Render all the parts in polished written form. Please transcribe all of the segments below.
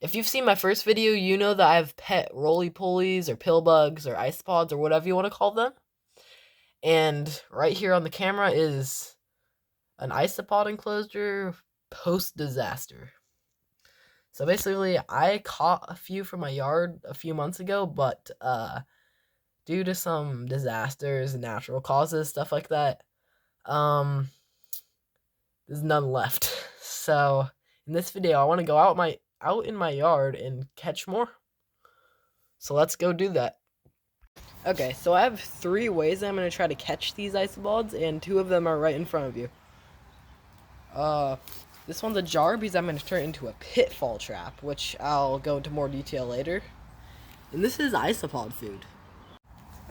If you've seen my first video, you know that I have pet roly-polies or pill bugs or isopods or whatever you want to call them. And right here on the camera is an isopod enclosure post-disaster. So basically, I caught a few from my yard a few months ago, but due to some disasters, natural causes, stuff like that, um, there's none left. So in this video, I want to go out in my yard and catch more. So let's go do that. Okay, so I have 3 ways I'm gonna try to catch these isopods, and 2 of them are right in front of you. Uh, this one's a jar because I'm gonna turn it into a pitfall trap, which I'll go into more detail later. And this is isopod food.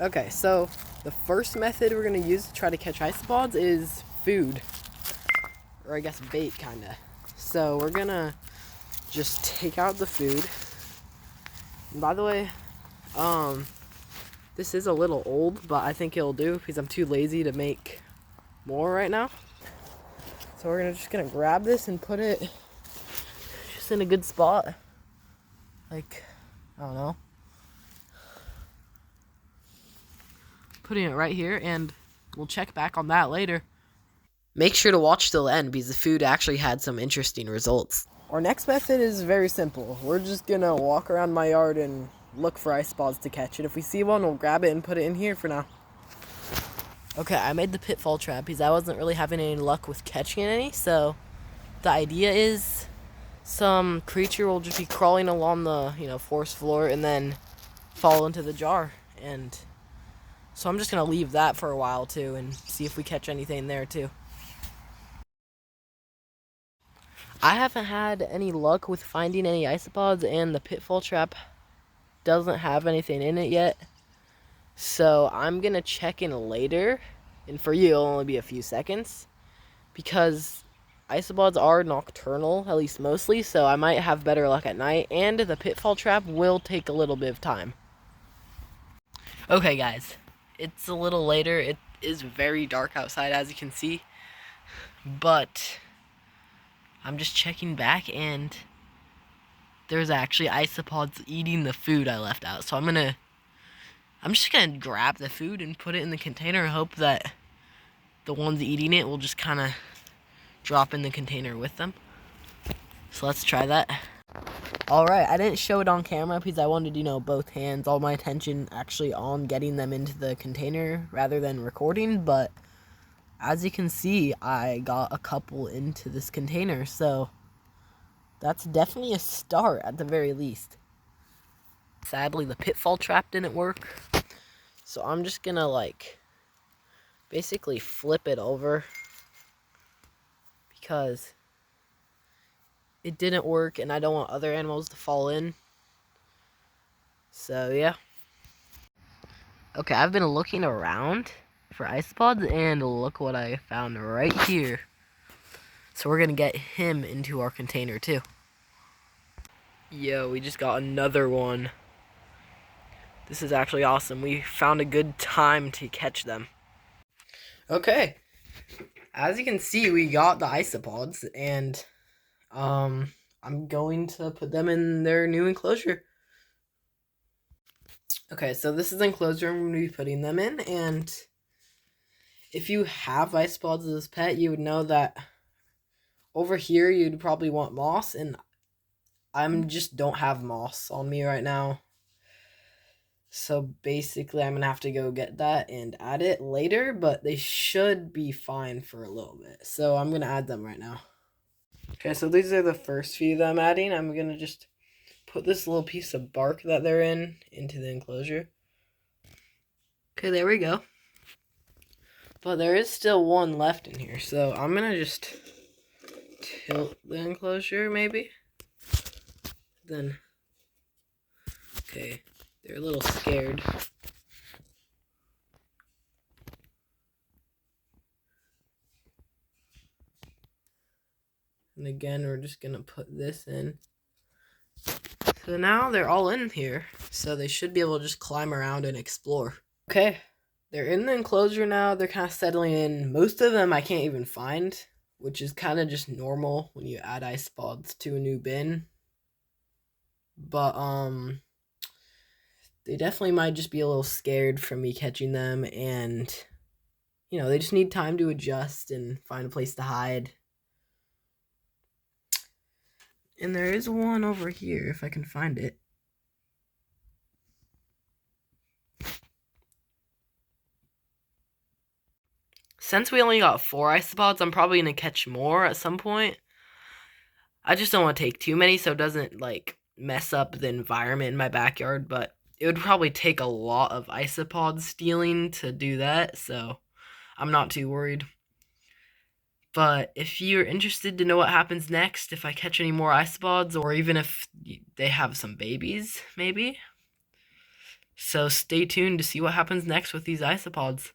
Okay, so the first method we're gonna use to try to catch isopods is food, or I guess bait, kinda. So we're gonna just take out the food. And by the way, this is a little old, but I think it'll do because I'm too lazy to make more right now. So we're just gonna grab this and put it just in a good spot. Like, I don't know. Putting it right here, and we'll check back on that later. Make sure to watch till the end because the food actually had some interesting results. Our next method is very simple. We're just gonna walk around my yard and look for isopods to catch it. If we see one, we'll grab it and put it in here for now. Okay, I made the pitfall trap because I wasn't really having any luck with catching any, so the idea is some creature will just be crawling along the, forest floor and then fall into the jar. And so I'm just gonna leave that for a while too and see if we catch anything there too. I haven't had any luck with finding any isopods, and the pitfall trap doesn't have anything in it yet. So I'm gonna check in later, and for you it'll only be a few seconds, because isopods are nocturnal, at least mostly, so I might have better luck at night, and the pitfall trap will take a little bit of time. Okay guys, it's a little later. It is very dark outside, as you can see, but I'm just checking back, and there's actually isopods eating the food I left out. So I'm just gonna grab the food and put it in the container and hope that the ones eating it will just kind of drop in the container with them. So let's try that. Alright, I didn't show it on camera because I wanted, both hands, all my attention actually on getting them into the container rather than recording, but as you can see, I got a couple into this container, so that's definitely a start at the very least. Sadly, the pitfall trap didn't work, so I'm just gonna basically flip it over because it didn't work and I don't want other animals to fall in. So yeah. Okay, I've been looking around for isopods, and look what I found right here. So we're gonna get him into our container too. Yo, we just got another one. This is actually awesome. We found a good time to catch them. Okay, as you can see, we got the isopods, and I'm going to put them in their new enclosure. Okay, so this is the enclosure I'm going to be putting them in, and if you have isopods as a pet, you would know that over here you'd probably want moss, and I just don't have moss on me right now. So basically, I'm going to have to go get that and add it later, but they should be fine for a little bit. So I'm going to add them right now. Okay, so these are the first few that I'm adding. I'm going to just put this little piece of bark that they're in into the enclosure. Okay, there we go. But there is still one left in here, so I'm going to just tilt the enclosure maybe. Then, okay, they're a little scared. And again, we're just going to put this in. So now they're all in here, so they should be able to just climb around and explore. Okay, they're in the enclosure now. They're kind of settling in. Most of them I can't even find, which is kind of just normal when you add isopods to a new bin. But they definitely might just be a little scared from me catching them, and they just need time to adjust and find a place to hide. And there is one over here if I can find it. Since we only got 4 isopods, I'm probably gonna catch more at some point. I just don't want to take too many so it doesn't like mess up the environment in my backyard, but it would probably take a lot of isopod stealing to do that, so I'm not too worried. But if you're interested to know what happens next, if I catch any more isopods, or even if they have some babies, maybe. So stay tuned to see what happens next with these isopods.